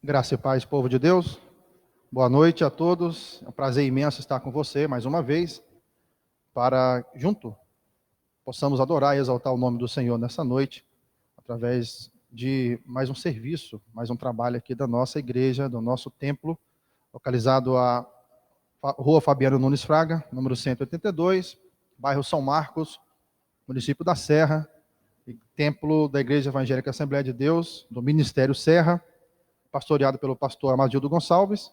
Graça e paz, povo de Deus. Boa noite a todos. É um prazer imenso estar com você mais uma vez, para junto possamos adorar e exaltar o nome do Senhor nessa noite, através de mais um serviço, mais um trabalho aqui da nossa igreja, do nosso templo, localizado à Rua Fabiano Nunes Fraga, número 182, bairro São Marcos, município da Serra, e templo da Igreja Evangélica Assembleia de Deus, do Ministério Serra, pastoreado pelo pastor Amadildo Gonçalves,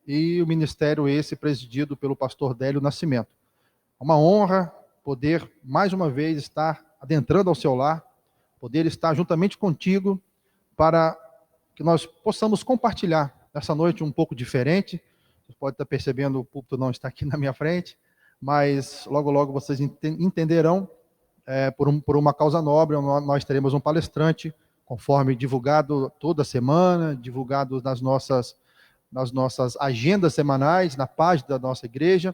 e o ministério esse presidido pelo pastor Délio Nascimento. É uma honra poder, mais uma vez, estar adentrando ao seu lar, poder estar juntamente contigo, para que nós possamos compartilhar essa noite um pouco diferente. Você pode estar percebendo, o púlpito não está aqui na minha frente, mas logo, logo vocês entenderão, por uma causa nobre, nós teremos um palestrante, conforme divulgado toda semana, divulgado nas nossas agendas semanais, na página da nossa igreja.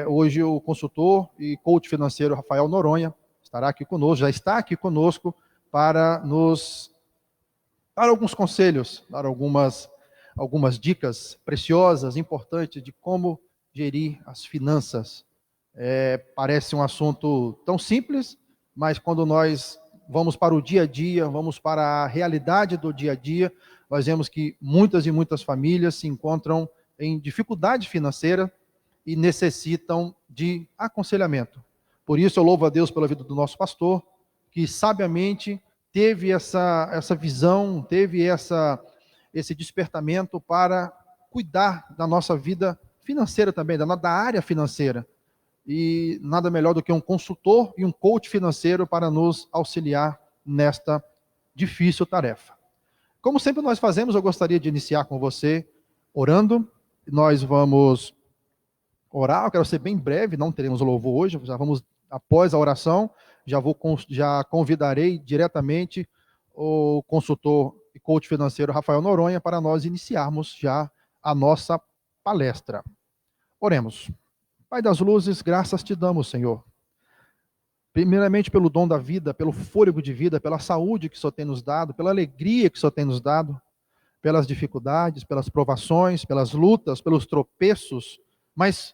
Hoje o consultor e coach financeiro Rafael Noronha estará aqui conosco, já está aqui conosco, para nos dar alguns conselhos, dar algumas dicas preciosas, importantes, de como gerir as finanças. Parece um assunto tão simples, mas quando nós vamos para o dia a dia, vamos para a realidade do dia a dia, nós vemos que muitas e muitas famílias se encontram em dificuldade financeira e necessitam de aconselhamento. Por isso eu louvo a Deus pela vida do nosso pastor, que sabiamente teve essa visão, teve esse despertamento para cuidar da nossa vida financeira também, da área financeira. E nada melhor do que um consultor e um coach financeiro para nos auxiliar nesta difícil tarefa. Como sempre nós fazemos, eu gostaria de iniciar com você orando. Nós vamos orar, eu quero ser bem breve, não teremos louvor hoje, já vamos, após a oração, já convidarei diretamente o consultor e coach financeiro Rafael Noronha para nós iniciarmos já a nossa palestra. Oremos. Pai das luzes, graças te damos, Senhor. Primeiramente pelo dom da vida, pelo fôlego de vida, pela saúde que o Senhor tem nos dado, pela alegria que o Senhor tem nos dado, pelas dificuldades, pelas provações, pelas lutas, pelos tropeços, mas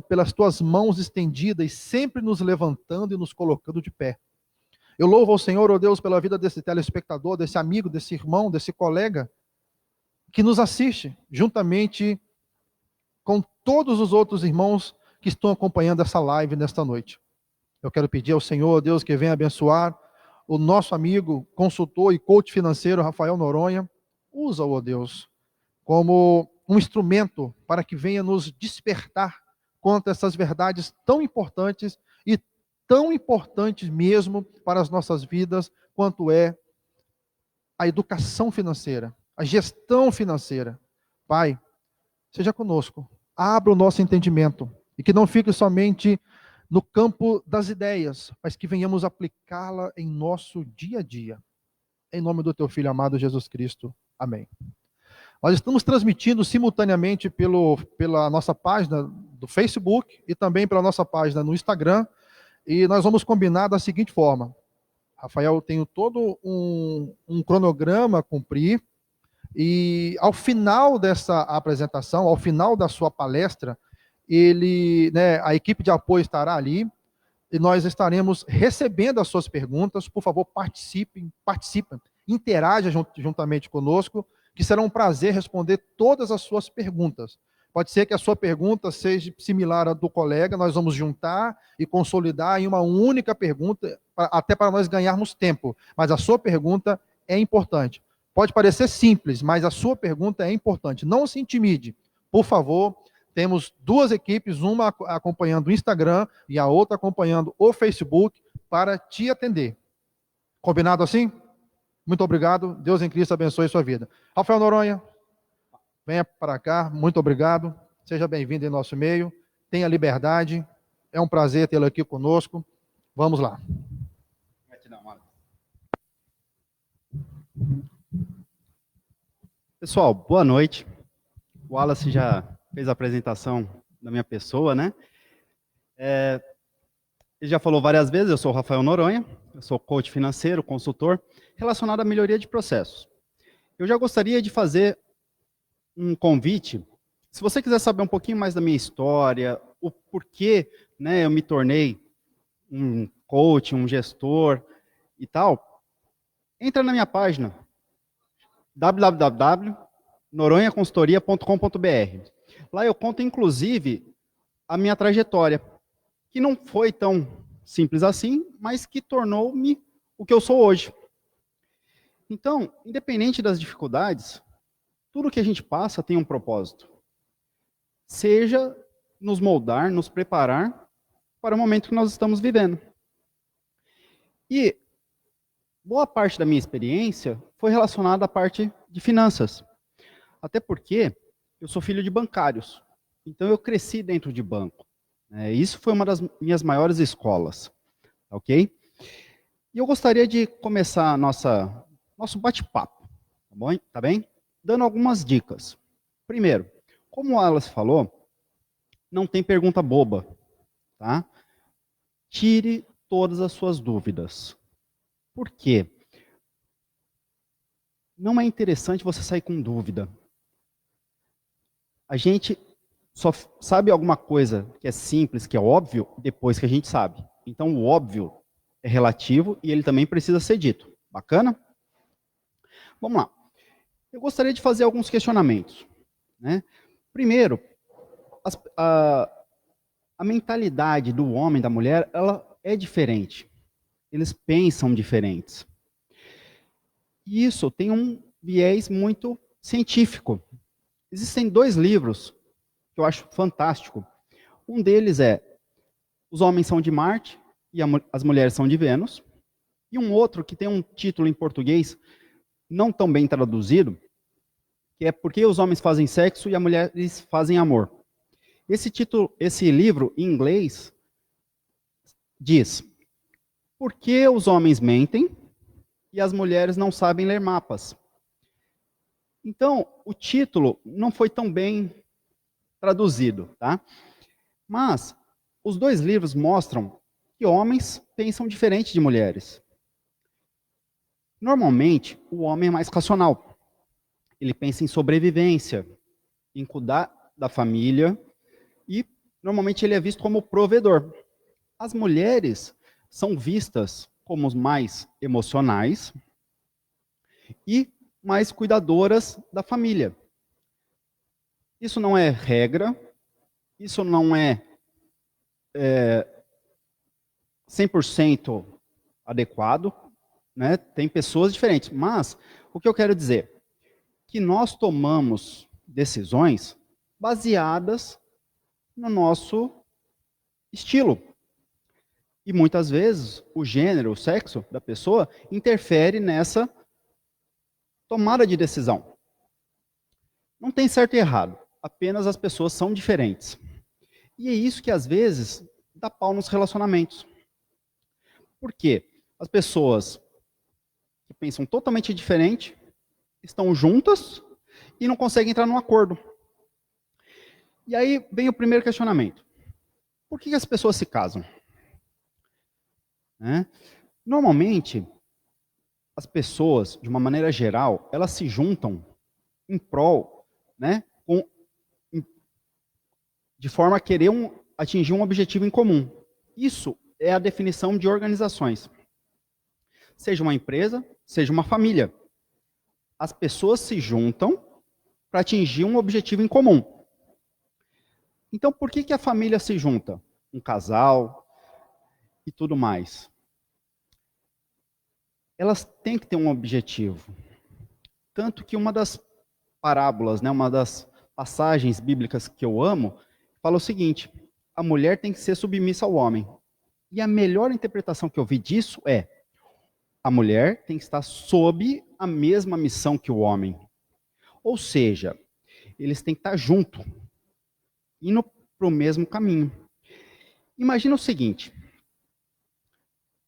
pelas tuas mãos estendidas e sempre nos levantando e nos colocando de pé. Eu louvo ao Senhor, ó Deus, pela vida desse telespectador, desse amigo, desse irmão, desse colega, que nos assiste, juntamente com todos os outros irmãos que estão acompanhando essa live nesta noite. Eu quero pedir ao Senhor, Deus, que venha abençoar o nosso amigo, consultor e coach financeiro Rafael Noronha. Usa-o, ó Deus, como um instrumento para que venha nos despertar quanto a essas verdades tão importantes e tão importantes mesmo para as nossas vidas, quanto é a educação financeira, a gestão financeira. Pai, seja conosco, abra o nosso entendimento, e que não fique somente no campo das ideias, mas que venhamos aplicá-la em nosso dia a dia. Em nome do teu Filho amado Jesus Cristo. Amém. Nós estamos transmitindo simultaneamente pela nossa página do Facebook e também pela nossa página no Instagram, e nós vamos combinar da seguinte forma. Rafael, eu tenho todo um cronograma a cumprir, e ao final dessa apresentação, ao final da sua palestra, a equipe de apoio estará ali, e nós estaremos recebendo as suas perguntas. Por favor, participem, interajam juntamente conosco, que será um prazer responder todas as suas perguntas. Pode ser que a sua pergunta seja similar à do colega, nós vamos juntar e consolidar em uma única pergunta, até para nós ganharmos tempo, mas a sua pergunta é importante. Pode parecer simples, mas a sua pergunta é importante. Não se intimide, por favor. Temos duas equipes, uma acompanhando o Instagram e a outra acompanhando o Facebook, para te atender. Combinado assim? Muito obrigado. Deus em Cristo abençoe sua vida. Rafael Noronha, venha para cá. Muito obrigado. Seja bem-vindo em nosso meio. Tenha liberdade. É um prazer tê-lo aqui conosco. Vamos lá. Pessoal, boa noite. O Wallace já fez a apresentação da minha pessoa, né? Ele já falou várias vezes, eu sou o Rafael Noronha, eu sou coach financeiro, consultor, relacionado à melhoria de processos. eu já gostaria de fazer um convite. Se você quiser saber um pouquinho mais da minha história, o porquê, né, eu me tornei um coach, um gestor e tal, entra na minha página www.noronhaconsultoria.com.br. Lá eu conto, inclusive, a minha trajetória, que não foi tão simples assim, mas que tornou-me o que eu sou hoje. Então, independente das dificuldades, tudo que a gente passa tem um propósito. Seja nos moldar, nos preparar para o momento que nós estamos vivendo. E boa parte da minha experiência foi relacionada à parte de finanças. Até porque eu sou filho de bancários. Então eu cresci dentro de banco. Isso foi uma das minhas maiores escolas. Ok? E eu gostaria de começar nosso bate-papo. Tá bom? Tá bem? Dando algumas dicas. Primeiro, como o Alice falou, não tem pergunta boba. Tá? Tire todas as suas dúvidas. Por quê? Não é interessante você sair com dúvida. A gente só sabe alguma coisa que é simples, que é óbvio, depois que a gente sabe. Então, o óbvio é relativo e ele também precisa ser dito. Bacana? Vamos lá. Eu gostaria de fazer alguns questionamentos. Né? Primeiro, a mentalidade do homem e da mulher, ela é diferente. Eles pensam diferentes. E isso tem um viés muito científico. Existem 2 livros que eu acho fantástico. Um deles é Os Homens São de Marte e as Mulheres São de Vênus. E um outro que tem um título em português não tão bem traduzido, que é Por que os Homens Fazem Sexo e as Mulheres Fazem Amor. Esse livro, em inglês, diz: Por que os homens mentem e as mulheres não sabem ler mapas? Então, o título não foi tão bem traduzido, tá? Mas os 2 livros mostram que homens pensam diferente de mulheres. Normalmente, o homem é mais racional. Ele pensa em sobrevivência, em cuidar da família e, normalmente, ele é visto como provedor. As mulheres são vistas como mais emocionais e mais cuidadoras da família. Isso não é regra, isso não é 100% adequado, né? Tem pessoas diferentes, mas o que eu quero dizer que nós tomamos decisões baseadas no nosso estilo. E muitas vezes o gênero, o sexo da pessoa interfere nessa tomada de decisão. Não tem certo e errado, apenas as pessoas são diferentes. E é isso que às vezes dá pau nos relacionamentos. Por quê? As pessoas que pensam totalmente diferente estão juntas e não conseguem entrar num acordo. E aí vem o primeiro questionamento. Por que as pessoas se casam? Normalmente, as pessoas, de uma maneira geral, elas se juntam em prol, de forma a querer atingir um objetivo em comum. Isso é a definição de organizações. Seja uma empresa, seja uma família. As pessoas se juntam para atingir um objetivo em comum. Então, por que a família se junta? Um casal e tudo mais. Elas têm que ter um objetivo. Tanto que uma das parábolas, uma das passagens bíblicas que eu amo, fala o seguinte: a mulher tem que ser submissa ao homem. E a melhor interpretação que eu vi disso é: a mulher tem que estar sob a mesma missão que o homem. Ou seja, eles têm que estar juntos, indo para o mesmo caminho. Imagina o seguinte: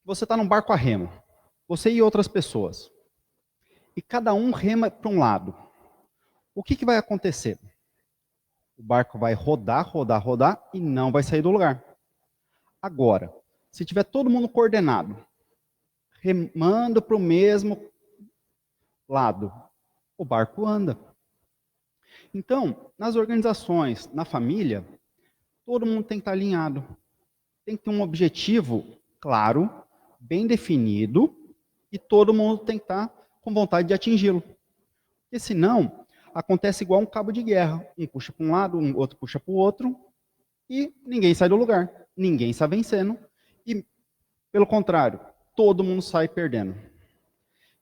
você está num barco a remo, você e outras pessoas, e cada um rema para um lado. O que vai acontecer? O barco vai rodar, rodar, rodar e não vai sair do lugar. Agora, se tiver todo mundo coordenado, remando para o mesmo lado, o barco anda. Então, nas organizações, na família, todo mundo tem que estar alinhado. Tem que ter um objetivo claro, bem definido, e todo mundo tem que estar com vontade de atingi-lo. Porque senão, acontece igual um cabo de guerra. Um puxa para um lado, um outro puxa para o outro, e ninguém sai do lugar. Ninguém sai vencendo. E, pelo contrário, todo mundo sai perdendo.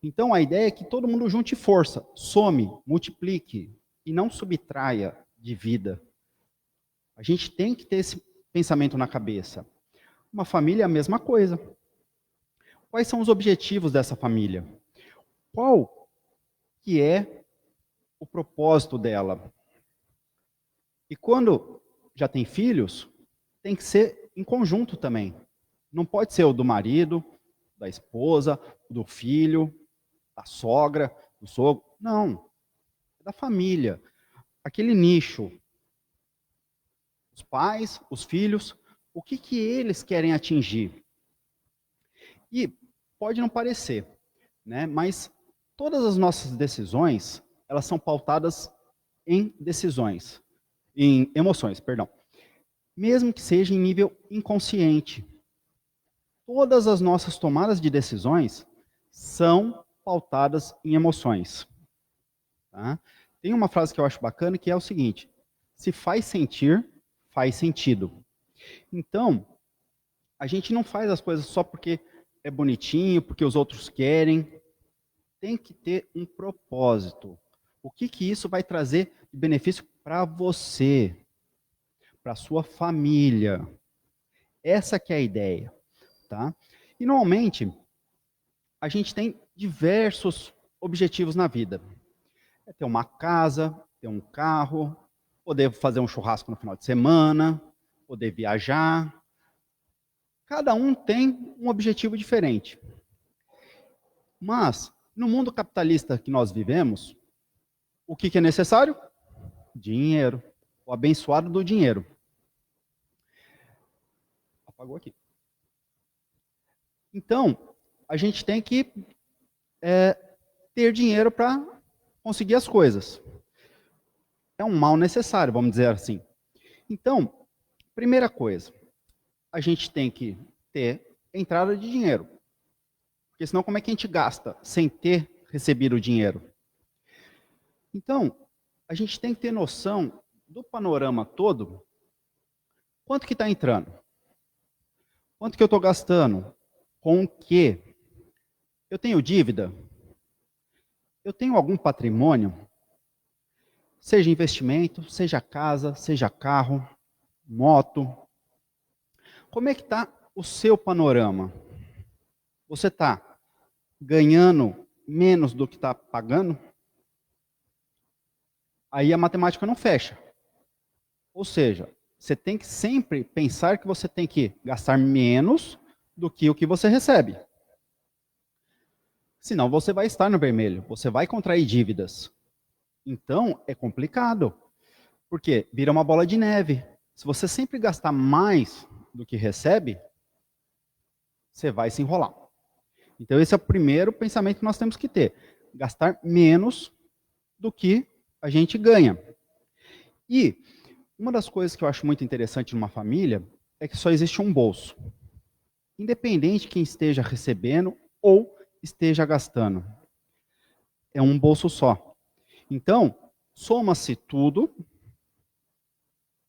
Então, a ideia é que todo mundo junte força, some, multiplique, e não subtraia de vida. A gente tem que ter esse pensamento na cabeça. Uma família é a mesma coisa. Quais são os objetivos dessa família? Qual que é o propósito dela? E quando já tem filhos, tem que ser em conjunto também. Não pode ser o do marido, da esposa, do filho, da sogra, do sogro. Não. É da família. Aquele nicho. Os pais, os filhos, o que eles querem atingir? E pode não parecer, né? Mas todas as nossas decisões, elas são pautadas em decisões, em emoções, perdão. Mesmo que seja em nível inconsciente. Todas as nossas tomadas de decisões são pautadas em emoções. Tá? Tem uma frase que eu acho bacana que é o seguinte: se faz sentir, faz sentido. Então, a gente não faz as coisas só porque é bonitinho, porque os outros querem. Tem que ter um propósito. O que isso vai trazer de benefício para você, para sua família? Essa que é a ideia, tá? E normalmente a gente tem diversos objetivos na vida. É ter uma casa, ter um carro, poder fazer um churrasco no final de semana, poder viajar. Cada um tem um objetivo diferente. Mas, no mundo capitalista que nós vivemos, o que é necessário? Dinheiro. O abençoado do dinheiro. Apagou aqui. Então, a gente tem que ter dinheiro para conseguir as coisas. É um mal necessário, vamos dizer assim. Então, primeira coisa, a gente tem que ter entrada de dinheiro. Porque senão como é que a gente gasta sem ter recebido o dinheiro? Então, a gente tem que ter noção do panorama todo. Quanto que está entrando? Quanto que eu estou gastando? Com o quê? Eu tenho dívida? Eu tenho algum patrimônio? Seja investimento, seja casa, seja carro, moto. Como é que está o seu panorama? Você está ganhando menos do que está pagando? Aí a matemática não fecha. Ou seja, você tem que sempre pensar que você tem que gastar menos do que o que você recebe. Senão você vai estar no vermelho, você vai contrair dívidas. Então é complicado, porque vira uma bola de neve. Se você sempre gastar mais do que recebe, você vai se enrolar. Então esse é o primeiro pensamento que nós temos que ter. Gastar menos do que a gente ganha. E uma das coisas que eu acho muito interessante numa família é que só existe um bolso. Independente de quem esteja recebendo ou esteja gastando. É um bolso só. Então, soma-se tudo,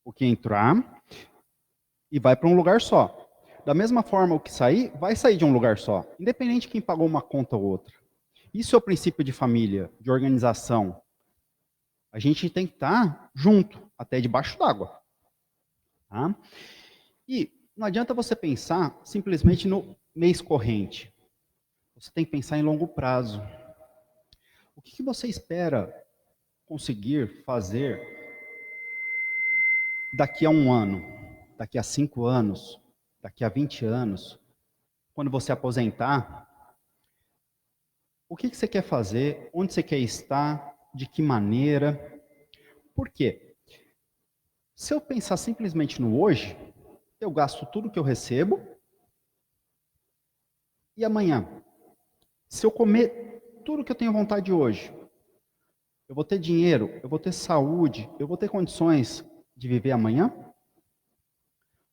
o que entrar, e vai para um lugar só. Da mesma forma, o que sair, vai sair de um lugar só. Independente de quem pagou uma conta ou outra. Isso é o princípio de família, de organização. A gente tem que estar junto, até debaixo d'água. Tá? E não adianta você pensar simplesmente no mês corrente. Você tem que pensar em longo prazo. O que você espera conseguir fazer daqui a um ano, daqui a 5 anos, daqui a 20 anos, quando você aposentar? O que você quer fazer? Onde você quer estar? De que maneira? Por quê? Se eu pensar simplesmente no hoje, eu gasto tudo que eu recebo. E amanhã? Se eu comer tudo que eu tenho vontade hoje, eu vou ter dinheiro, eu vou ter saúde, eu vou ter condições de viver amanhã?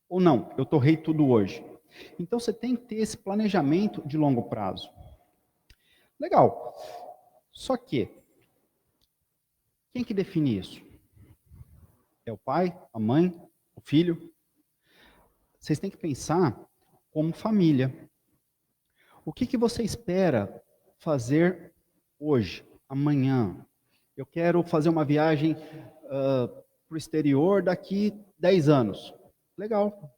Ou não, eu torrei tudo hoje. Então você tem que ter esse planejamento de longo prazo. Legal. Só que, quem que define isso? É o pai, a mãe, o filho? Vocês têm que pensar como família. O que você espera fazer hoje, amanhã? Eu quero fazer uma viagem para o exterior daqui 10 anos. Legal.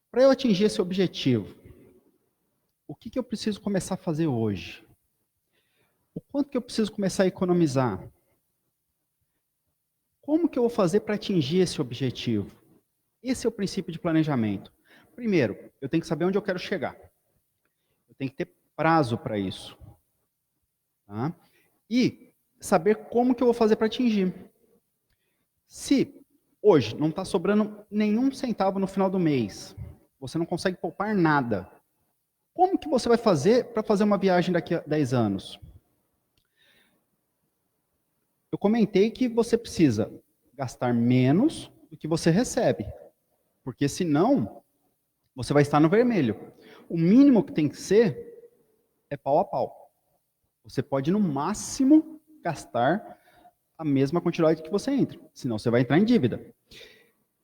Para eu atingir esse objetivo, o que eu preciso começar a fazer hoje? O quanto que eu preciso começar a economizar? Como que eu vou fazer para atingir esse objetivo? Esse é o princípio de planejamento. Primeiro, eu tenho que saber onde eu quero chegar. Eu tenho que ter prazo para isso. Tá? E saber como que eu vou fazer para atingir. Se hoje não está sobrando nenhum centavo no final do mês, você não consegue poupar nada, como que você vai fazer para fazer uma viagem daqui a 10 anos? Eu comentei que você precisa gastar menos do que você recebe, porque senão você vai estar no vermelho. O mínimo que tem que ser é pau a pau. Você pode, no máximo, gastar a mesma quantidade que você entra, senão você vai entrar em dívida.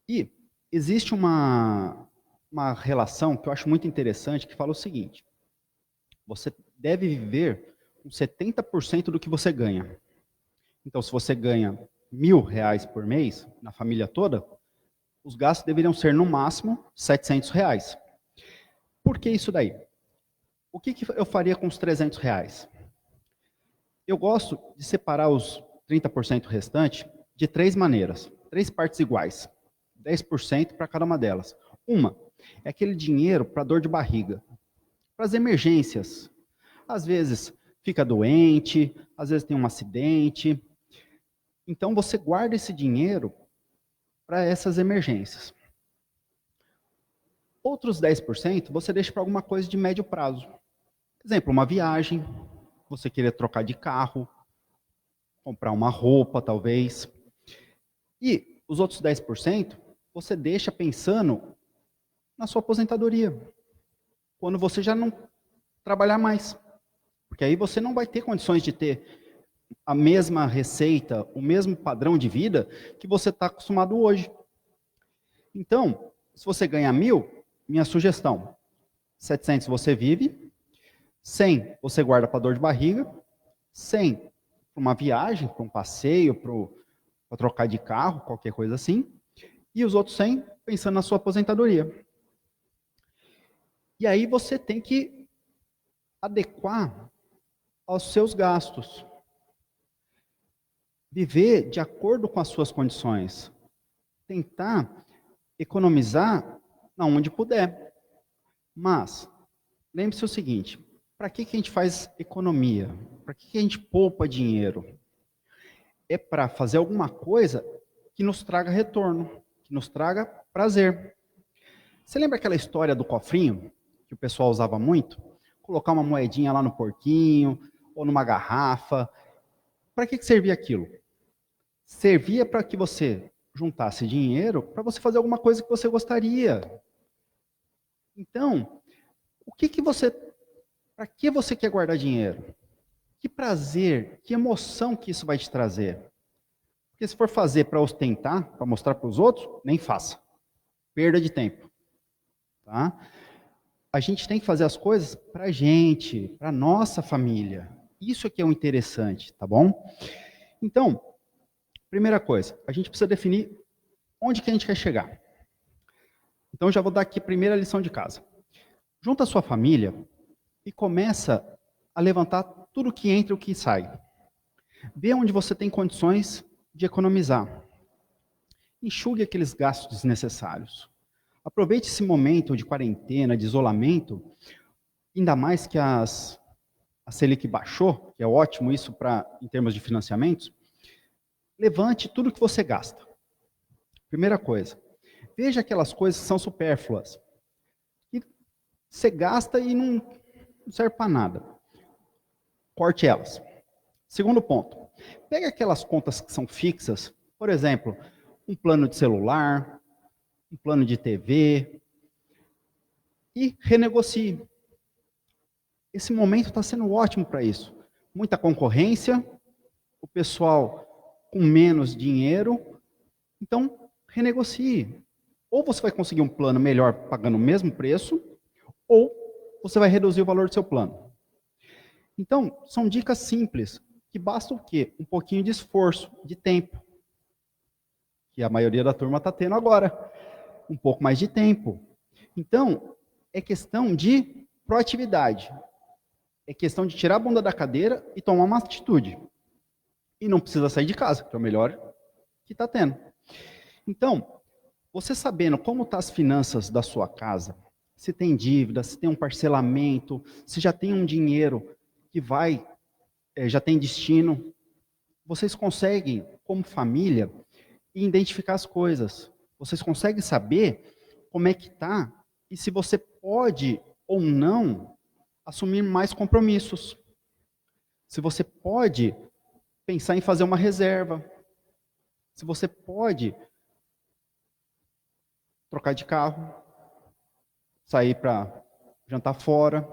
E existe uma relação que eu acho muito interessante, que fala o seguinte: você deve viver com 70% do que você ganha. Então, se você ganha R$ 1.000 por mês, na família toda, os gastos deveriam ser, no máximo, R$ 700. Por que isso daí? O que eu faria com os R$ 300? Eu gosto de separar os 30% restante de 3 maneiras, 3 partes iguais, 10% para cada uma delas. Uma é aquele dinheiro para dor de barriga, para as emergências. Às vezes fica doente, às vezes tem um acidente. Então você guarda esse dinheiro para essas emergências. Outros 10% você deixa para alguma coisa de médio prazo. Por exemplo, uma viagem, você querer trocar de carro, comprar uma roupa, talvez. E os outros 10% você deixa pensando na sua aposentadoria, quando você já não trabalhar mais. Porque aí você não vai ter condições de ter a mesma receita, o mesmo padrão de vida que você está acostumado hoje. Então, se você ganhar 1.000, minha sugestão: 700 você vive, 100 você guarda para dor de barriga, 100 para uma viagem, para um passeio, para trocar de carro, qualquer coisa assim, e os outros 100 pensando na sua aposentadoria. E aí você tem que adequar aos seus gastos. Viver de acordo com as suas condições. Tentar economizar onde puder. Mas, lembre-se o seguinte: para que a gente faz economia? Para que a gente poupa dinheiro? É para fazer alguma coisa que nos traga retorno, que nos traga prazer. Você lembra aquela história do cofrinho, que o pessoal usava muito? Colocar uma moedinha lá no porquinho, ou numa garrafa. Para que servia aquilo? Servia para que você juntasse dinheiro para você fazer alguma coisa que você gostaria. Então, para que você quer guardar dinheiro? Que prazer, que emoção que isso vai te trazer? Porque se for fazer para ostentar, para mostrar para os outros, nem faça. Perda de tempo. Tá? A gente tem que fazer as coisas para a gente, para a nossa família. Isso aqui é o interessante, tá bom? Então, primeira coisa, a gente precisa definir onde que a gente quer chegar. Então, já vou dar aqui a primeira lição de casa. Junta a sua família e começa a levantar tudo que entra e o que sai. Vê onde você tem condições de economizar. Enxugue aqueles gastos desnecessários. Aproveite esse momento de quarentena, de isolamento, ainda mais que a Selic baixou, que é ótimo isso em termos de financiamentos. Levante tudo que você gasta. Primeira coisa, veja aquelas coisas que são supérfluas, que você gasta e não serve para nada. Corte elas. Segundo ponto, Pega aquelas contas que são fixas, por exemplo, um plano de celular, um plano de TV, e renegocie. Esse momento está sendo ótimo para isso. Muita concorrência, o pessoal com menos dinheiro, então renegocie. Ou você vai conseguir um plano melhor pagando o mesmo preço, ou você vai reduzir o valor do seu plano. Então, são dicas simples, que basta o quê? Um pouquinho de esforço, de tempo, que a maioria da turma está tendo agora. Um pouco mais de tempo. Então, é questão de proatividade. É questão de tirar a bunda da cadeira e tomar uma atitude. E não precisa sair de casa, que é o melhor que está tendo. Então, você sabendo como estão as finanças da sua casa, se tem dívida, se tem um parcelamento, se já tem um dinheiro que vai, já tem destino, vocês conseguem, como família, identificar as coisas. Vocês conseguem saber como é que está e se você pode ou não assumir mais compromissos. Se você pode pensar em fazer uma reserva. Se você pode trocar de carro, sair para jantar fora.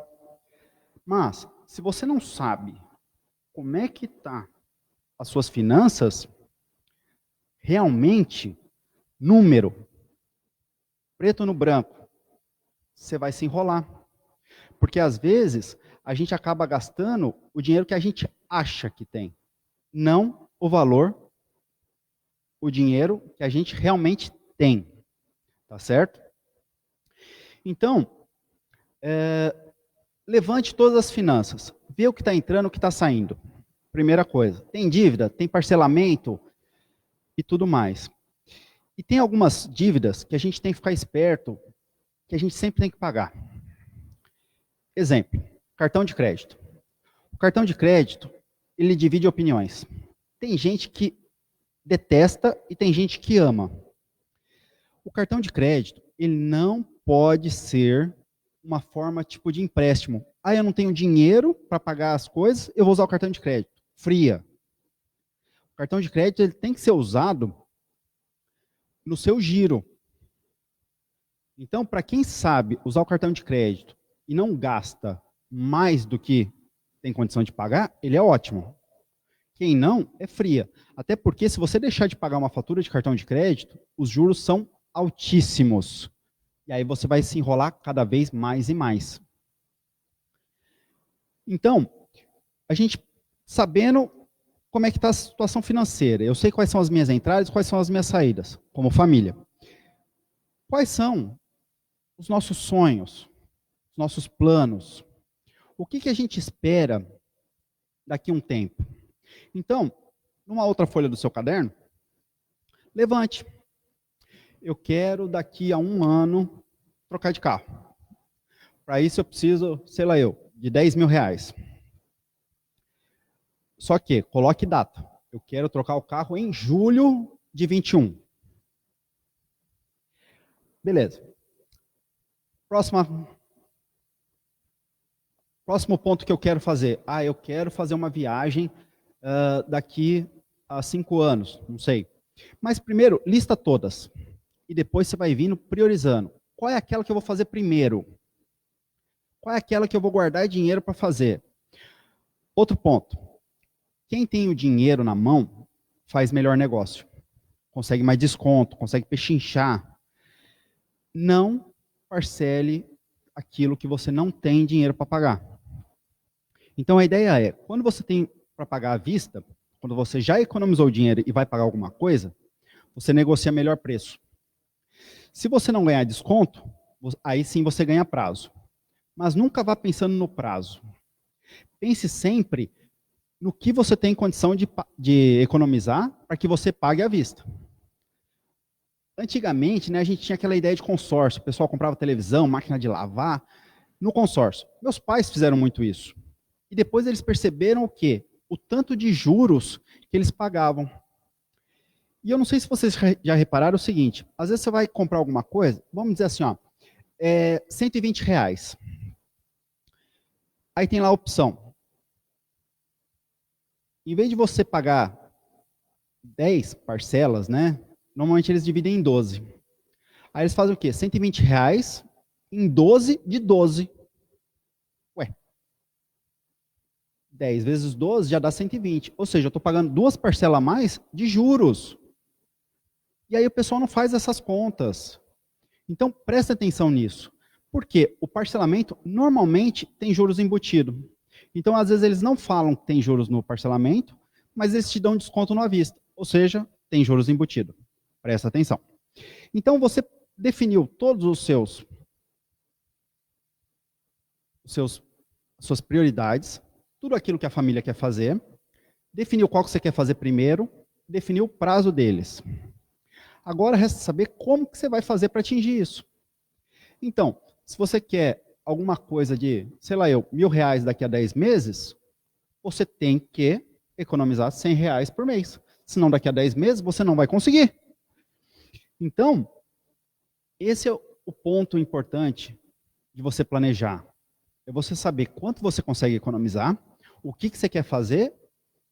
Mas, se você não sabe como é que está as suas finanças, realmente, número, preto no branco, você vai se enrolar. Porque, às vezes, a gente acaba gastando o dinheiro que a gente acha que tem, não o valor, o dinheiro que a gente realmente tem. Tá certo? Então, levante todas as finanças. Vê o que está entrando, o que está saindo. Primeira coisa. Tem dívida? Tem parcelamento? E tudo mais. E tem algumas dívidas que a gente tem que ficar esperto, que a gente sempre tem que pagar. Exemplo, cartão de crédito. O cartão de crédito, ele divide opiniões. Tem gente que detesta e tem gente que ama. O cartão de crédito, ele não pode ser uma forma tipo de empréstimo. Ah, eu não tenho dinheiro para pagar as coisas, eu vou usar o cartão de crédito. Fria. O cartão de crédito ele tem que ser usado no seu giro. Então, para quem sabe usar o cartão de crédito e não gasta mais do que tem condição de pagar, ele é ótimo. Quem não, é fria. Até porque se você deixar de pagar uma fatura de cartão de crédito, os juros são altíssimos. E aí você vai se enrolar cada vez mais e mais. Então, a gente sabendo como é que está a situação financeira, eu sei quais são as minhas entradas, quais são as minhas saídas, como família. Quais são os nossos sonhos, os nossos planos? O que a gente espera daqui a um tempo? Então, numa outra folha do seu caderno, levante. Eu quero, daqui a um ano, trocar de carro. Para isso eu preciso, sei lá de 10 mil reais. Só que, coloque data. Eu quero trocar o carro em julho de 21. Beleza. Próximo ponto que eu quero fazer. Eu quero fazer uma viagem daqui a 5 anos, não sei. Mas primeiro, lista todas. E depois você vai vindo priorizando. Qual é aquela que eu vou fazer primeiro? Qual é aquela que eu vou guardar dinheiro para fazer? Outro ponto. Quem tem o dinheiro na mão faz melhor negócio. Consegue mais desconto, consegue pechinchar. Não parcele aquilo que você não tem dinheiro para pagar. Então a ideia é, quando você tem para pagar à vista, quando você já economizou o dinheiro e vai pagar alguma coisa, você negocia melhor preço. Se você não ganhar desconto, aí sim você ganha prazo. Mas nunca vá pensando no prazo. Pense sempre no que você tem condição de economizar para que você pague à vista. Antigamente, a gente tinha aquela ideia de consórcio. O pessoal comprava televisão, máquina de lavar, no consórcio. Meus pais fizeram muito isso. E depois eles perceberam o quê? O tanto de juros que eles pagavam. E eu não sei se vocês já repararam o seguinte, às vezes você vai comprar alguma coisa, vamos dizer assim, 120 reais. Aí tem lá a opção. Em vez de você pagar 10 parcelas, né? Normalmente eles dividem em 12. Aí eles fazem o quê? R$ 120 em 12 de 12. Ué, 10 vezes 12 já dá 120. Ou seja, eu estou pagando 2 parcelas a mais de juros. E aí o pessoal não faz essas contas. Então, presta atenção nisso. Porque o parcelamento normalmente tem juros embutidos. Então, às vezes, eles não falam que tem juros no parcelamento, mas eles te dão desconto à vista. Ou seja, tem juros embutidos. Presta atenção. Então, você definiu todos suas prioridades, tudo aquilo que a família quer fazer, definiu qual que você quer fazer primeiro, definiu o prazo deles. Agora resta saber como que você vai fazer para atingir isso. Então, se você quer alguma coisa de, sei lá eu, R$ 1.000 daqui a 10 meses, você tem que economizar R$ 100 por mês. Senão daqui a 10 meses você não vai conseguir. Então, esse é o ponto importante de você planejar. É você saber quanto você consegue economizar, o que você quer fazer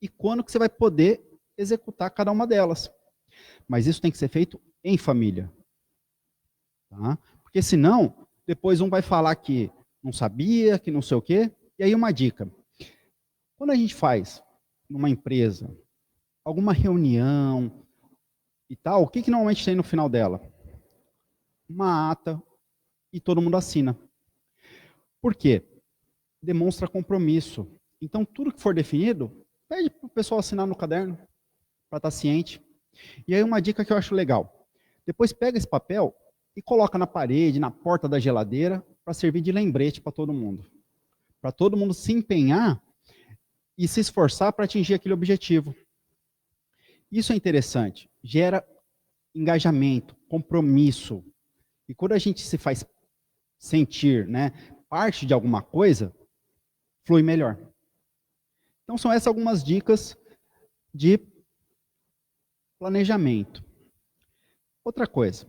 e quando que você vai poder executar cada uma delas. Mas isso tem que ser feito em família. Tá? Porque senão, depois um vai falar que não sabia, que não sei o quê. E aí uma dica. Quando a gente faz numa empresa alguma reunião e tal, o que normalmente tem no final dela? Uma ata e todo mundo assina. Por quê? Demonstra compromisso. Então, tudo que for definido, pede para o pessoal assinar no caderno, para estar ciente. E aí uma dica que eu acho legal. Depois pega esse papel e coloca na parede, na porta da geladeira, para servir de lembrete para todo mundo. Para todo mundo se empenhar e se esforçar para atingir aquele objetivo. Isso é interessante. Gera engajamento, compromisso. E quando a gente se faz sentir, né, parte de alguma coisa, flui melhor. Então são essas algumas dicas de planejamento. Outra coisa.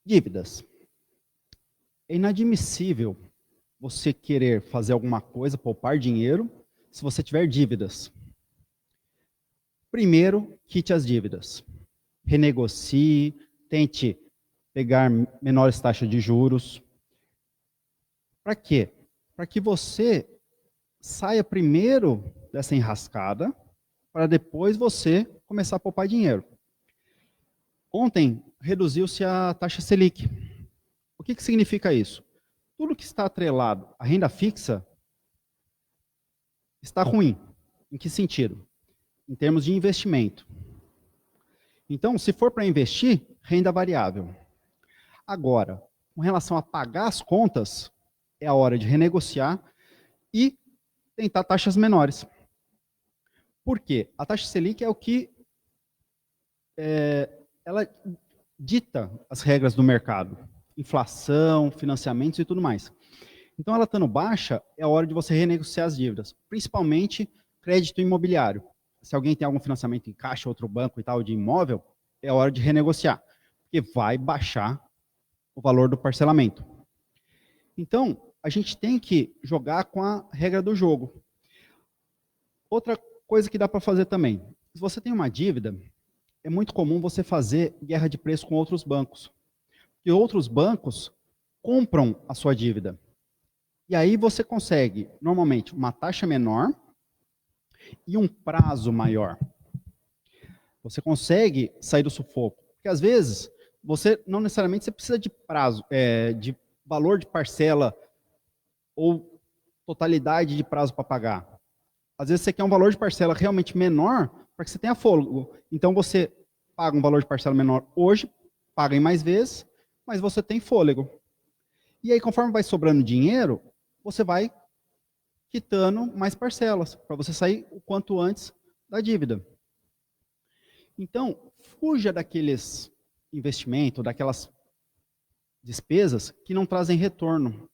Dívidas. É inadmissível você querer fazer alguma coisa, poupar dinheiro, se você tiver dívidas. Primeiro, quite as dívidas. Renegocie, tente pegar menores taxas de juros. Para quê? Para que você saia primeiro dessa enrascada, para depois você começar a poupar dinheiro. Ontem, reduziu-se a taxa Selic. O que significa isso? Tudo que está atrelado à renda fixa está ruim. Em que sentido? Em termos de investimento. Então, se for para investir, renda variável. Agora, com relação a pagar as contas, é a hora de renegociar e tentar taxas menores. Por quê? A taxa Selic é o que ela dita as regras do mercado. Inflação, financiamentos e tudo mais. Então, ela estando baixa, é a hora de você renegociar as dívidas, principalmente crédito imobiliário. Se alguém tem algum financiamento em caixa, outro banco e tal, de imóvel, é a hora de renegociar, porque vai baixar o valor do parcelamento. Então, a gente tem que jogar com a regra do jogo. Outra coisa que dá para fazer também, se você tem uma dívida, é muito comum você fazer guerra de preço com outros bancos. E outros bancos compram a sua dívida. E aí você consegue, normalmente, uma taxa menor e um prazo maior. Você consegue sair do sufoco. Porque, às vezes, você não necessariamente você precisa de prazo, de valor de parcela ou totalidade de prazo para pagar. Às vezes você quer um valor de parcela realmente menor para que você tenha fôlego. Então você paga um valor de parcela menor hoje, paga em mais vezes, mas você tem fôlego. E aí, conforme vai sobrando dinheiro, você vai quitando mais parcelas, para você sair o quanto antes da dívida. Então, fuja daqueles investimentos, daquelas despesas que não trazem retorno.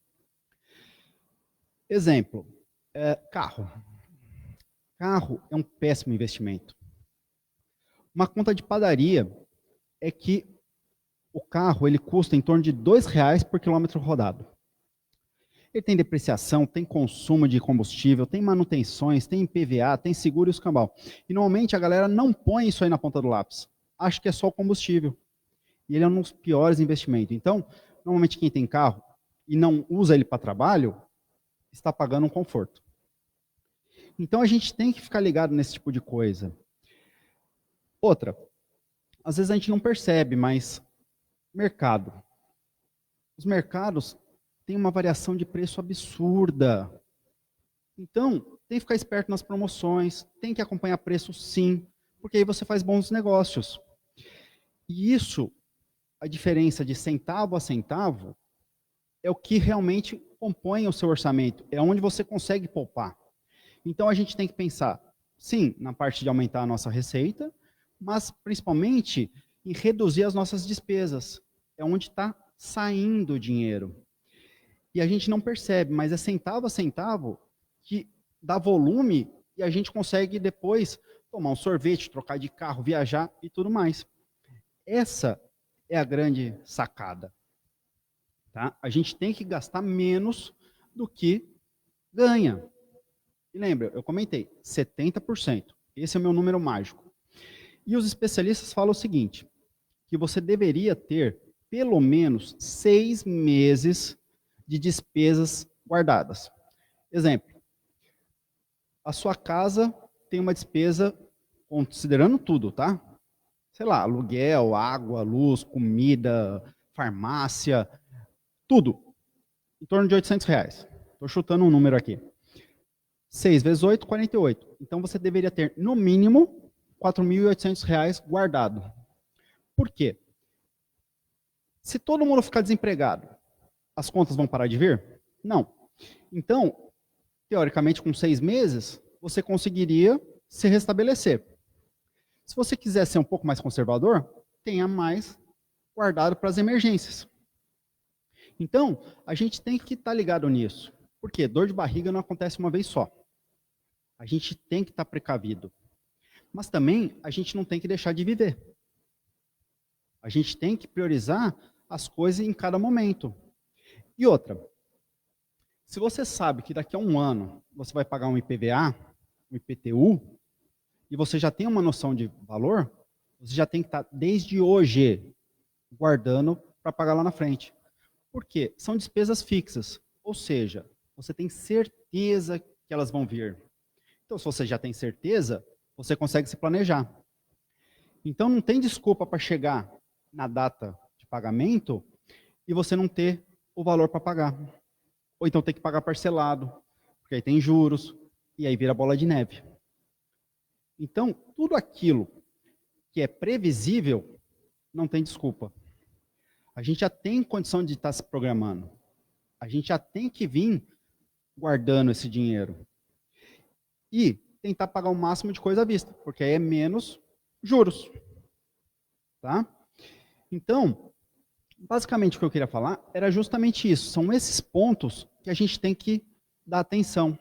Exemplo, carro. Carro é um péssimo investimento. Uma conta de padaria é que o carro ele custa em torno de R$ 2 por quilômetro rodado. Ele tem depreciação, tem consumo de combustível, tem manutenções, tem IPVA, tem seguro e os cambal. E normalmente a galera não põe isso aí na ponta do lápis. Acha que é só o combustível. E ele é um dos piores investimentos. Então, normalmente quem tem carro e não usa ele para trabalho, está pagando um conforto. Então a gente tem que ficar ligado nesse tipo de coisa. Outra, às vezes a gente não percebe, mas mercado. Os mercados têm uma variação de preço absurda. Então, tem que ficar esperto nas promoções, tem que acompanhar preço sim, porque aí você faz bons negócios. E isso, a diferença de centavo a centavo, é o que realmente compõe o seu orçamento, é onde você consegue poupar. Então a gente tem que pensar, sim, na parte de aumentar a nossa receita, mas principalmente em reduzir as nossas despesas. É onde está saindo o dinheiro. E a gente não percebe, mas é centavo a centavo que dá volume e a gente consegue depois tomar um sorvete, trocar de carro, viajar e tudo mais. Essa é a grande sacada. Tá? A gente tem que gastar menos do que ganha. E lembra, eu comentei, 70%. Esse é o meu número mágico. E os especialistas falam o seguinte, que você deveria ter pelo menos 6 meses de despesas guardadas. Exemplo, a sua casa tem uma despesa, considerando tudo, tá? Sei lá, aluguel, água, luz, comida, farmácia, tudo, em torno de R$ 800. Estou chutando um número aqui. 6 vezes 8, 48. Então você deveria ter, no mínimo, R$ 4.800 guardado. Por quê? Se todo mundo ficar desempregado, as contas vão parar de vir? Não. Então, teoricamente, com 6 meses, você conseguiria se restabelecer. Se você quiser ser um pouco mais conservador, tenha mais guardado para as emergências. Então, a gente tem que estar ligado nisso. Porque dor de barriga não acontece uma vez só. A gente tem que estar precavido. Mas também, a gente não tem que deixar de viver. A gente tem que priorizar as coisas em cada momento. E outra, se você sabe que daqui a um ano você vai pagar um IPVA, um IPTU, e você já tem uma noção de valor, você já tem que estar, desde hoje, guardando para pagar lá na frente. Por quê? São despesas fixas. Ou seja, você tem certeza que elas vão vir. Então, se você já tem certeza, você consegue se planejar. Então, não tem desculpa para chegar na data de pagamento e você não ter o valor para pagar. Ou então ter que pagar parcelado, porque aí tem juros, e aí vira bola de neve. Então, tudo aquilo que é previsível, não tem desculpa. A gente já tem condição de estar se programando. A gente já tem que vir guardando esse dinheiro. E tentar pagar o máximo de coisa à vista, porque aí é menos juros. Tá? Então, basicamente o que eu queria falar era justamente isso. São esses pontos que a gente tem que dar atenção.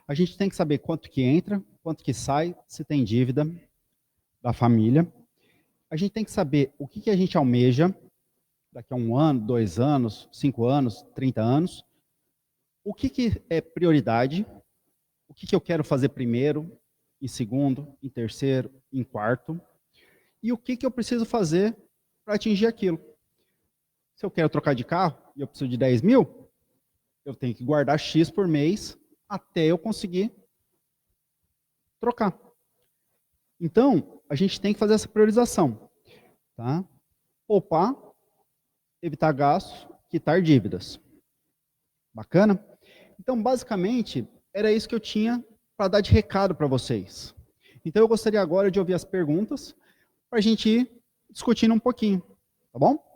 A gente tem que saber quanto que entra, quanto que sai, se tem dívida da família. A gente tem que saber o que a gente almeja daqui a 1 ano, 2 anos, 5 anos, 30 anos. O que é prioridade, o que eu quero fazer primeiro, em segundo, em terceiro, em quarto, e o que eu preciso fazer para atingir aquilo. Se eu quero trocar de carro e eu preciso de 10 mil, eu tenho que guardar X por mês até eu conseguir trocar. Então, a gente tem que fazer essa priorização. Tá? Poupar, evitar gastos, quitar dívidas. Bacana? Então, basicamente, era isso que eu tinha para dar de recado para vocês. Então, eu gostaria agora de ouvir as perguntas para a gente ir discutindo um pouquinho. Tá bom?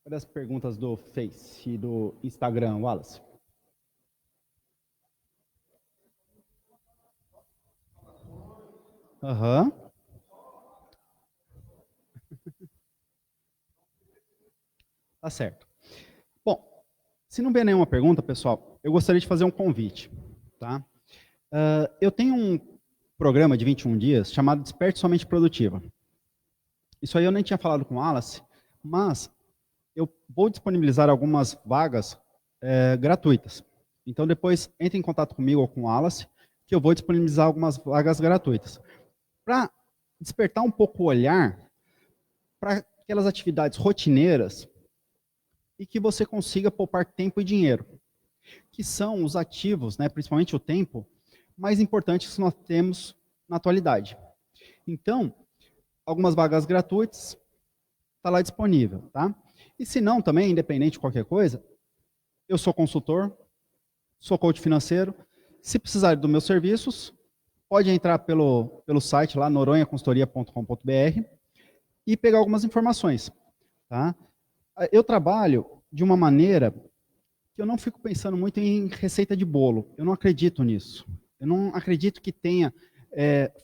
Olha as perguntas do Face e do Instagram, Wallace. Aham. Tá certo. Bom, se não vier nenhuma pergunta, pessoal, eu gostaria de fazer um convite. Tá? Eu tenho um programa de 21 dias chamado Desperte Sua Mente Produtiva. Isso aí eu nem tinha falado com o Wallace, mas eu vou disponibilizar algumas vagas gratuitas. Então, depois, entre em contato comigo ou com o Wallace, que eu vou disponibilizar algumas vagas gratuitas. Para despertar um pouco o olhar para aquelas atividades rotineiras e que você consiga poupar tempo e dinheiro, que são os ativos, né, principalmente o tempo, mais importantes que nós temos na atualidade. Então, algumas vagas gratuitas, está lá disponível, tá? E se não, também, independente de qualquer coisa, eu sou consultor, sou coach financeiro. Se precisar dos meus serviços, pode entrar pelo site lá, noronhaconsultoria.com.br, e pegar algumas informações, tá? Eu trabalho de uma maneira que eu não fico pensando muito em receita de bolo. Eu não acredito nisso. Eu não acredito que tenha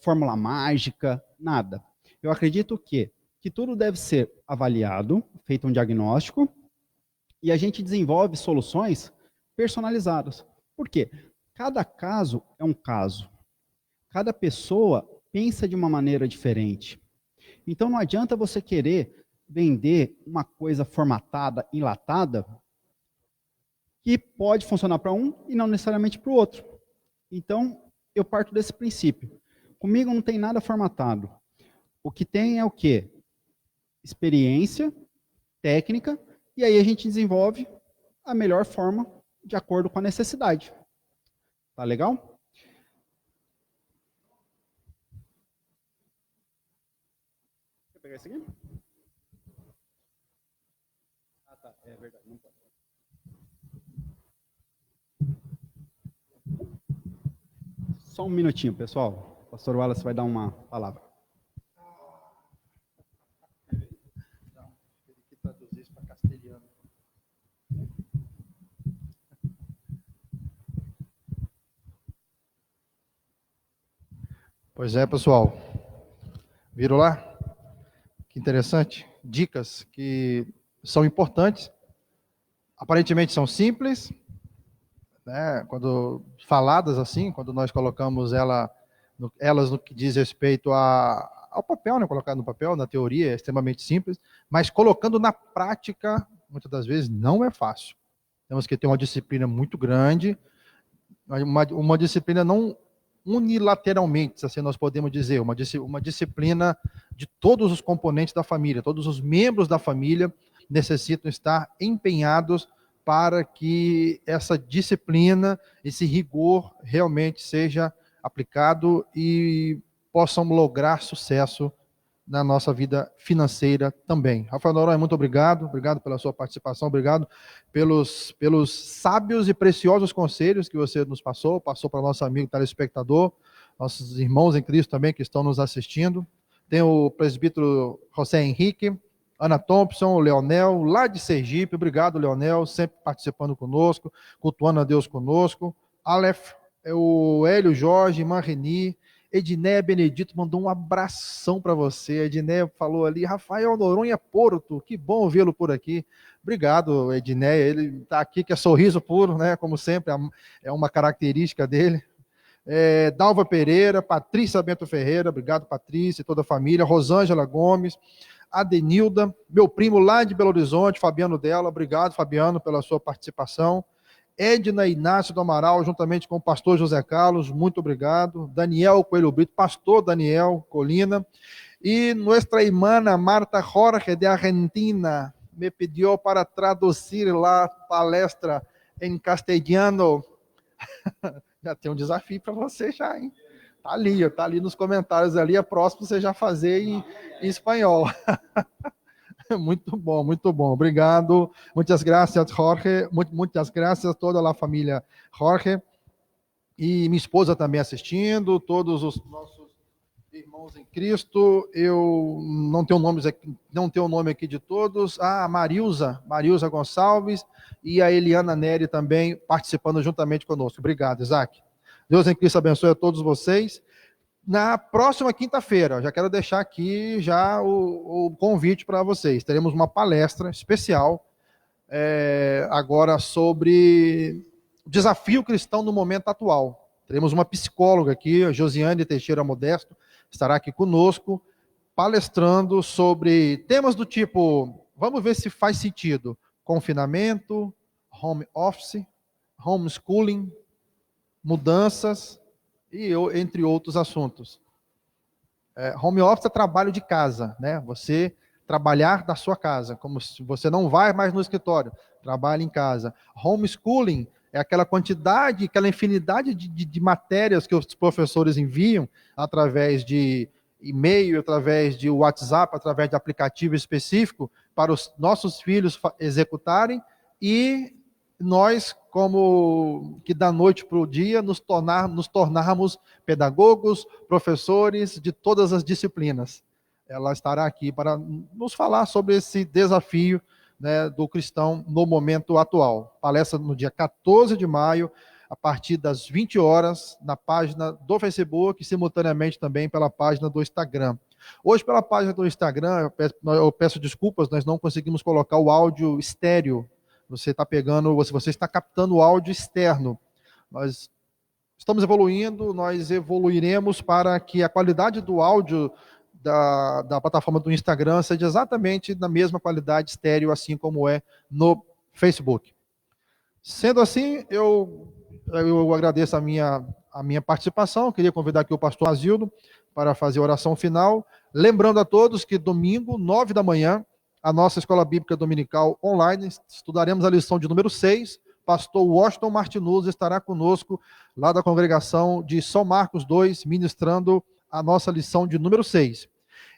fórmula mágica, nada. Eu acredito que tudo deve ser avaliado, feito um diagnóstico, e a gente desenvolve soluções personalizadas. Por quê? Cada caso é um caso. Cada pessoa pensa de uma maneira diferente. Então não adianta você querer vender uma coisa formatada, enlatada, que pode funcionar para um e não necessariamente para o outro. Então, eu parto desse princípio. Comigo não tem nada formatado. O que tem é o quê? Experiência, técnica, e aí a gente desenvolve a melhor forma de acordo com a necessidade. Tá legal? Quer pegar esse aqui? Ah, tá. É verdade. Não pode. Só um minutinho, pessoal. O pastor Wallace vai dar uma palavra. Ele que traduz isso para castelhano. Pois é, pessoal. Viram lá? Que interessante. Dicas que são importantes. Aparentemente são simples, né? Quando faladas assim, quando nós colocamos elas no que diz respeito ao papel, né? Colocar no papel, na teoria, é extremamente simples, mas colocando na prática, muitas das vezes, não é fácil. Temos que ter uma disciplina muito grande, uma disciplina não unilateralmente, assim nós podemos dizer, uma disciplina de todos os componentes da família, todos os membros da família necessitam estar empenhados para que essa disciplina, esse rigor realmente seja aplicado e possam lograr sucesso na nossa vida financeira também. Rafael Noronha, muito obrigado pela sua participação, obrigado pelos sábios e preciosos conselhos que você nos passou para o nosso amigo telespectador, nossos irmãos em Cristo também que estão nos assistindo. Tem o presbítero José Henrique, Ana Thompson, o Leonel, lá de Sergipe, obrigado Leonel, sempre participando conosco, cultuando a Deus conosco. Aleph, o Hélio Jorge, irmã Reni, Edneia Benedito mandou um abração para você. Edneia falou ali, Rafael Noronha Porto, que bom vê-lo por aqui. Obrigado, Edneia. Ele está aqui, que é sorriso puro, né? Como sempre, é uma característica dele. Dalva Pereira, Patrícia Bento Ferreira, obrigado, Patrícia e toda a família. Rosângela Gomes, Adenilda, meu primo lá de Belo Horizonte, Fabiano Della, obrigado, Fabiano, pela sua participação. Edna Inácio do Amaral, juntamente com o pastor José Carlos, muito obrigado. Daniel Coelho Brito, pastor Daniel Colina. E nossa irmã Marta Jorge, de Argentina, me pediu para traduzir lá palestra em castelhano. Já tem um desafio para você já, hein? Tá ali nos comentários ali, a próxima você já fazer em espanhol. Muito bom, obrigado. Muitas graças, Jorge. Muitas graças a toda a família Jorge. E minha esposa também assistindo, todos os nossos irmãos em Cristo. Eu não tenho o nome aqui de todos. A Marilza Gonçalves e a Eliana Neri também participando juntamente conosco. Obrigado, Isaac. Deus em Cristo abençoe a todos vocês. Na próxima quinta-feira, já quero deixar aqui já o convite para vocês. Teremos uma palestra especial agora sobre o desafio cristão no momento atual. Teremos uma psicóloga aqui, a Josiane Teixeira Modesto, estará aqui conosco, palestrando sobre temas do tipo vamos ver se faz sentido. Confinamento, home office, homeschooling, mudanças e entre outros assuntos. Home office é trabalho de casa, né? Você trabalhar da sua casa, como se você não vai mais no escritório, trabalha em casa. Homeschooling é aquela quantidade, aquela infinidade de matérias que os professores enviam através de e-mail, através de WhatsApp, através de aplicativo específico para os nossos filhos executarem e nós, como que da noite para o dia, nos tornarmos pedagogos, professores de todas as disciplinas. Ela estará aqui para nos falar sobre esse desafio, né, do cristão no momento atual. Palestra no dia 14 de maio, a partir das 20 horas, na página do Facebook e simultaneamente também pela página do Instagram. Hoje, pela página do Instagram, eu peço desculpas, nós não conseguimos colocar o áudio estéreo. Você está captando o áudio externo. Nós estamos evoluindo, nós evoluiremos para que a qualidade do áudio da plataforma do Instagram seja exatamente da mesma qualidade estéreo, assim como é no Facebook. Sendo assim, eu agradeço a minha participação. Queria convidar aqui o pastor Azildo para fazer a oração final. Lembrando a todos que domingo, 9 da manhã, a nossa Escola Bíblica Dominical online, estudaremos a lição de número 6. Pastor Washington Martinuz estará conosco lá da congregação de São Marcos 2, ministrando a nossa lição de número 6.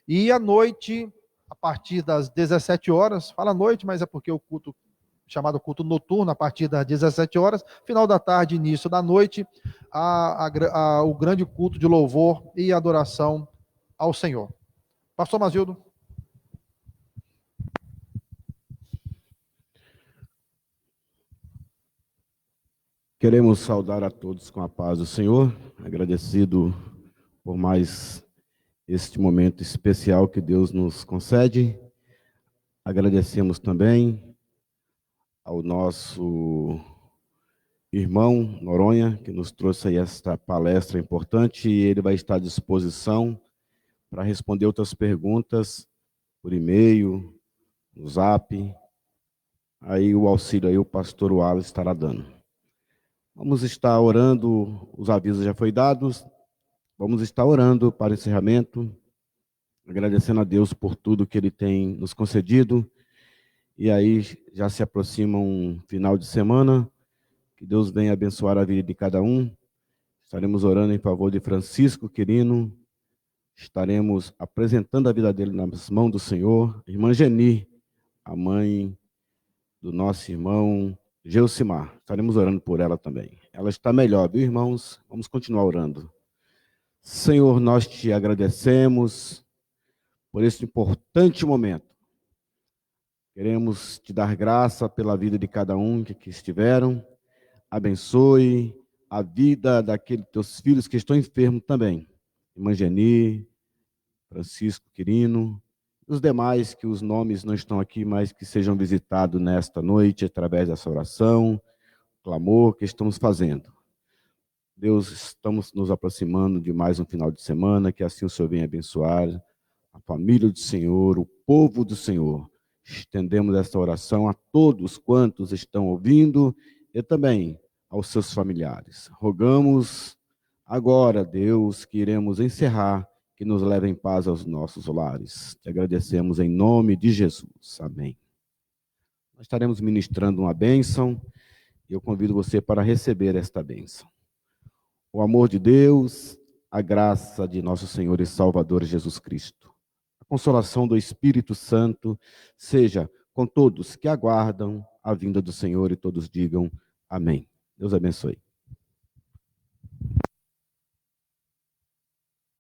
E à noite, a partir das 17 horas, fala noite, mas é porque o culto, chamado culto noturno, a partir das 17 horas, final da tarde, início da noite, o grande culto de louvor e adoração ao Senhor. Pastor Mazildo. Queremos saudar a todos com a paz do Senhor, agradecido por mais este momento especial que Deus nos concede. Agradecemos também ao nosso irmão Noronha, que nos trouxe aí esta palestra importante, e ele vai estar à disposição para responder outras perguntas por e-mail, no Zap. Aí o auxílio aí o pastor Wallace estará dando. Vamos estar orando, os avisos já foram dados, vamos estar orando para o encerramento, agradecendo a Deus por tudo que Ele tem nos concedido, e aí já se aproxima um final de semana, que Deus venha abençoar a vida de cada um. Estaremos orando em favor de Francisco Quirino, estaremos apresentando a vida dele nas mãos do Senhor. Irmã Geni, a mãe do nosso irmão Geucimar, estaremos orando por ela também. Ela está melhor, viu, irmãos? Vamos continuar orando. Senhor, nós te agradecemos por esse importante momento. Queremos te dar graça pela vida de cada um que aqui estiveram. Abençoe a vida daqueles teus filhos que estão enfermos também. Irmã Geni, Francisco Quirino, os demais que os nomes não estão aqui, mas que sejam visitados nesta noite através dessa oração, clamor que estamos fazendo. Deus, estamos nos aproximando de mais um final de semana, que assim o Senhor venha abençoar a família do Senhor, o povo do Senhor. Estendemos esta oração a todos quantos estão ouvindo e também aos seus familiares. Rogamos agora, Deus, que iremos encerrar, que nos leve em paz aos nossos lares. Te agradecemos em nome de Jesus. Amém. Nós estaremos ministrando uma bênção e eu convido você para receber esta bênção. O amor de Deus, a graça de nosso Senhor e Salvador Jesus Cristo, a consolação do Espírito Santo, seja com todos que aguardam a vinda do Senhor e todos digam amém. Deus abençoe.